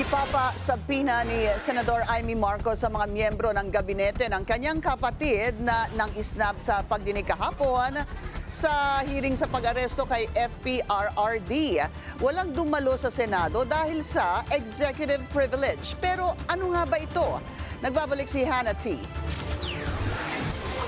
Ipapasabina ni Senador Amy Marcos sa mga miyembro ng gabinete ng kanyang kapatid na nang isnab sa pagdinig kahapon sa hearing sa pag-aresto kay FPRRD. Walang dumalo sa Senado dahil sa executive privilege. Pero ano nga ba ito? Nagbabalik si Hannah T.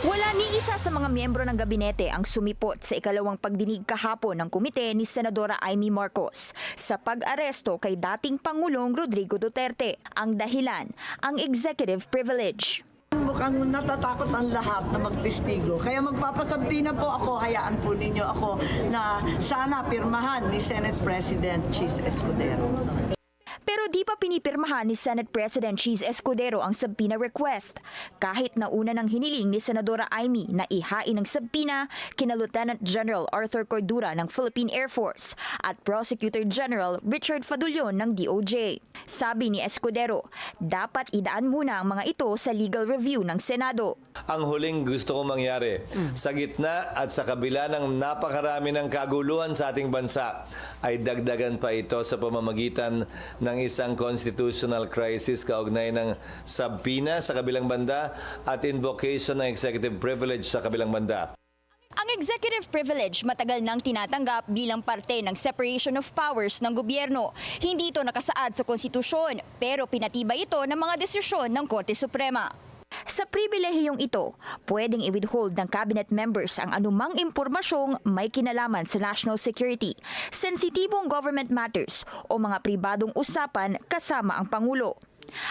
Wala ni isa sa mga miyembro ng gabinete ang sumipot sa ikalawang pagdinig kahapon ng komite ni Senadora Amy Marcos sa pag-aresto kay dating Pangulong Rodrigo Duterte. Ang dahilan, ang executive privilege. Mukhang natatakot ang lahat na magtestigo. Kaya magpapasabi na po ako, hayaan po ninyo ako na sana pirmahan ni Senate President Cheese Escudero. Pero di pa pinipirmahan ni Senate President Cheese Escudero ang subpoena request. Kahit na una ng hiniling ni Senadora Amy na ihain ng subpoena kina Lieutenant General Arthur Cordura ng Philippine Air Force at Prosecutor General Richard Fadulion ng DOJ. Sabi ni Escudero, dapat idaan muna ang mga ito sa legal review ng Senado. Ang huling gusto kong mangyari, sa gitna at sa kabila ng napakarami ng kaguluhan sa ating bansa, ay dagdagan pa ito sa pamamagitan ng isang constitutional crisis kaugnay ng subpoena sa kabilang banda at invocation ng executive privilege sa kabilang banda. Ang executive privilege matagal nang tinatanggap bilang parte ng separation of powers ng gobyerno. Hindi ito nakasaad sa konstitusyon, pero pinatibay ito ng mga desisyon ng Korte Suprema. Sa pribilehiyong ito, pwedeng i-withhold ng cabinet members ang anumang impormasyong may kinalaman sa national security, sensitibong government matters o mga pribadong usapan kasama ang Pangulo.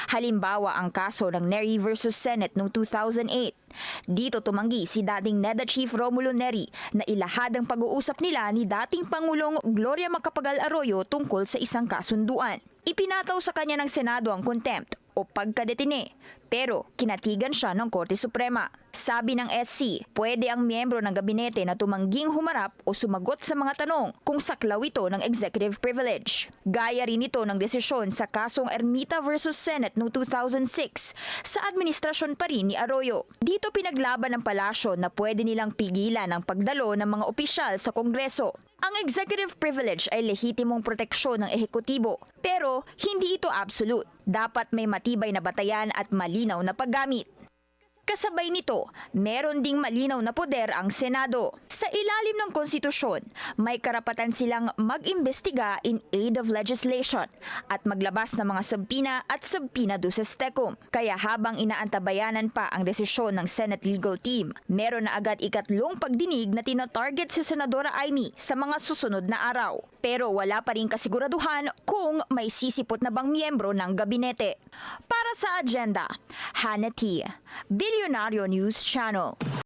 Halimbawa ang kaso ng Neri versus Senate noong 2008. Dito tumanggi si dating NEDA Chief Romulo Neri na ilahad ang pag-uusap nila ni dating Pangulong Gloria Macapagal Arroyo tungkol sa isang kasunduan. Ipinataw sa kanya ng Senado ang contempt o pagkadetine, pero kinatigan siya ng Korte Suprema. Sabi ng SC, pwede ang miyembro ng gabinete na tumangging humarap o sumagot sa mga tanong kung saklaw ito ng executive privilege. Gaya rin ito ng desisyon sa kasong Ermita versus Senate noong 2006 sa administrasyon pa rin ni Arroyo. Dito pinaglaban ng palasyo na pwede nilang pigilan ang pagdalo ng mga opisyal sa Kongreso. Ang executive privilege ay lehitimong proteksyon ng ehekutibo, pero hindi ito absolute. Dapat may matibay na batayan at malinaw na paggamit. Kasabay nito, meron ding malinaw na poder ang Senado. Sa ilalim ng konstitusyon, may karapatan silang mag-imbestiga in aid of legislation at maglabas ng mga subpoena at subpoena duces tecum. Kaya habang inaantabayanan pa ang desisyon ng Senate Legal Team, meron na agad ikatlong pagdinig na tinatarget si Senadora Amy sa mga susunod na araw. Pero wala pa rin kasiguraduhan kung may sisipot na bang miyembro ng gabinete. Para sa agenda, Hannah T. Billionario News Channel.